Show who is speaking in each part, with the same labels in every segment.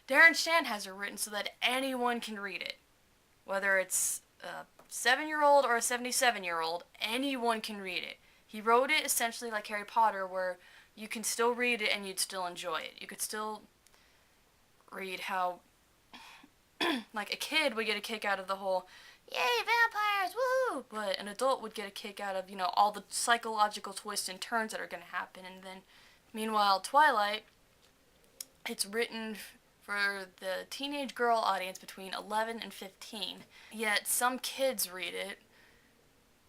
Speaker 1: Darren Shan has it written so that anyone can read it. Whether it's a 7-year-old or a 77-year-old, anyone can read it. He wrote it essentially like Harry Potter, where you can still read it and you'd still enjoy it. You could still read how, like, a kid would get a kick out of the whole, yay, vampires, woo! But an adult would get a kick out of, all the psychological twists and turns that are going to happen. And then, meanwhile, Twilight, it's written for the teenage girl audience between 11 and 15. Yet some kids read it,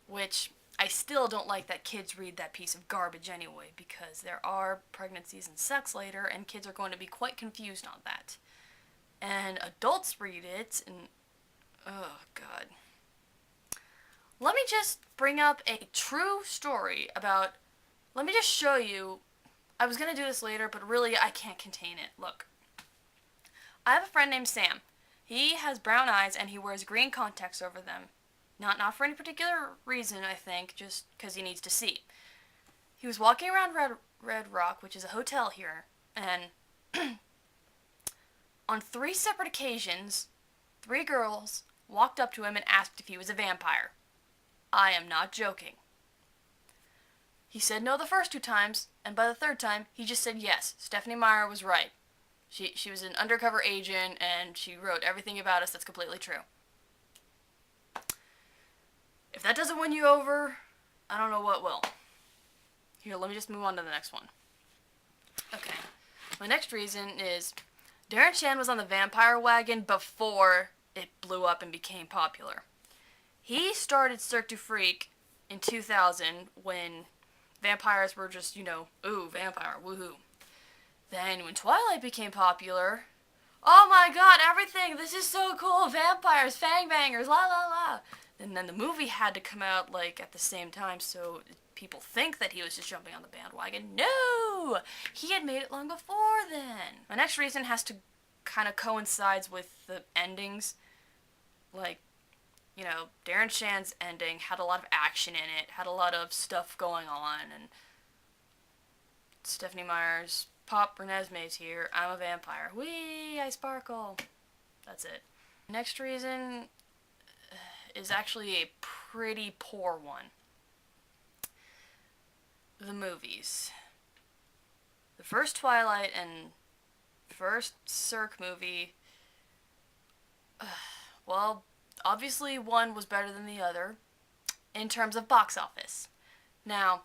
Speaker 1: which I still don't like that kids read that piece of garbage anyway, because there are pregnancies and sex later, and kids are going to be quite confused on that. And adults read it, and oh god. Let me just bring up a true story about, let me just show you, I was going to do this later, but really I can't contain it. Look. I have a friend named Sam. He has brown eyes and he wears green contacts over them. Not for any particular reason, I think, just because he needs to see. He was walking around Red Rock, which is a hotel here, and on 3 separate occasions, 3 girls walked up to him and asked if he was a vampire. I am not joking. He said no the first 2 times, and by the 3rd time, he just said yes. Stephanie Meyer was right. She was an undercover agent, and she wrote everything about us that's completely true. If that doesn't win you over, I don't know what will. Here, let me just move on to the next one. Okay. My next reason is Darren Shan was on the vampire wagon before it blew up and became popular. He started Cirque du Freak in 2000 when vampires were just, ooh, vampire, woohoo. Then when Twilight became popular, oh my god, everything, this is so cool, vampires, fangbangers, la la la. And then the movie had to come out, at the same time, so people think that he was just jumping on the bandwagon. No! He had made it long before then. My next reason has to kind of coincides with the endings. Darren Shan's ending had a lot of action in it, had a lot of stuff going on, and Stephanie Meyer's Pop Renesmee's here. I'm a vampire. Whee! I sparkle. That's it. Next reason is actually a pretty poor one. The movies. The first Twilight and first Cirque movie, well, obviously one was better than the other in terms of box office. Now,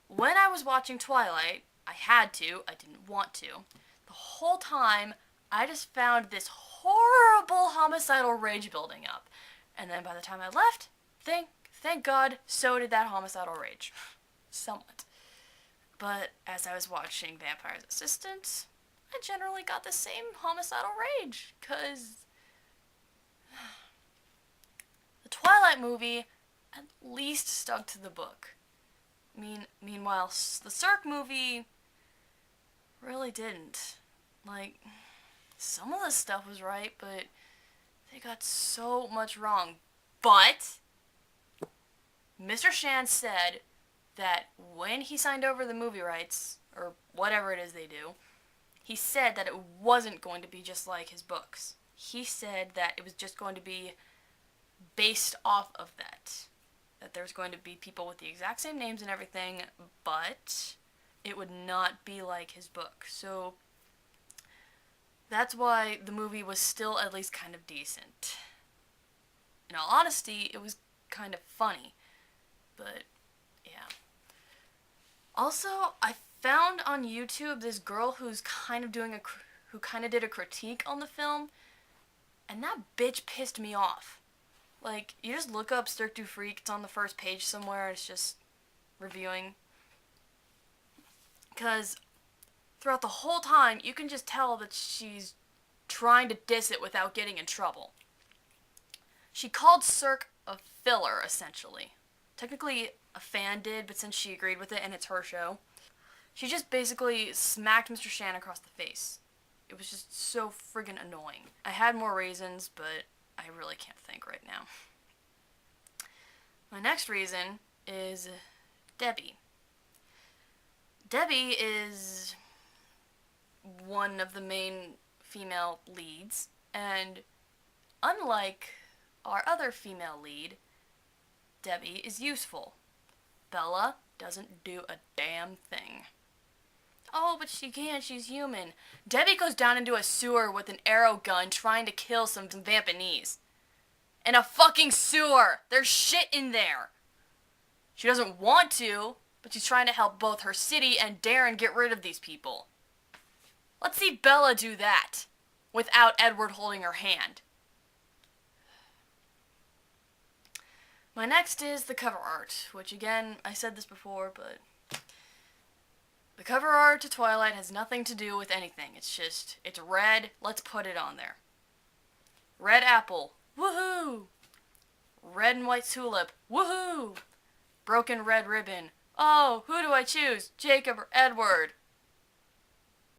Speaker 1: when I was watching Twilight, I had to, I didn't want to. The whole time, I just found this horrible homicidal rage building up. And then by the time I left, thank God, so did that homicidal rage. Somewhat. But as I was watching Vampire's Assistant, I generally got the same homicidal rage, because the Twilight movie at least stuck to the book. Meanwhile, the Cirque movie really didn't. Some of the stuff was right, but they got so much wrong. But Mr. Shan said that when he signed over the movie rights, or whatever it is they do, he said that it wasn't going to be just like his books. He said that it was just going to be based off of that. That there's going to be people with the exact same names and everything, but it would not be like his book. So that's why the movie was still at least kind of decent. In all honesty, it was kind of funny, but yeah. Also, I found on YouTube this girl who's kind of who kind of did a critique on the film, and that bitch pissed me off. You just look up Cirque du Freak, it's on the first page somewhere, it's just reviewing. Because throughout the whole time, you can just tell that she's trying to diss it without getting in trouble. She called Cirque a filler, essentially. Technically, a fan did, but since she agreed with it and it's her show, she just basically smacked Mr. Shan across the face. It was just so friggin' annoying. I had more reasons, but I really can't think right now. My next reason is Debbie. Debbie is one of the main female leads, and unlike our other female lead, Debbie is useful. Bella doesn't do a damn thing. Oh, but she can't, she's human. Debbie goes down into a sewer with an arrow gun trying to kill some vampanese. In a fucking sewer! There's shit in there! She doesn't want to, but she's trying to help both her city and Darren get rid of these people. Let's see Bella do that, without Edward holding her hand. My next is the cover art, which again, I said this before, but the cover art to Twilight has nothing to do with anything. It's red, let's put it on there. Red apple, woohoo! Red and white tulip, woohoo! Broken red ribbon, oh, who do I choose, Jacob or Edward?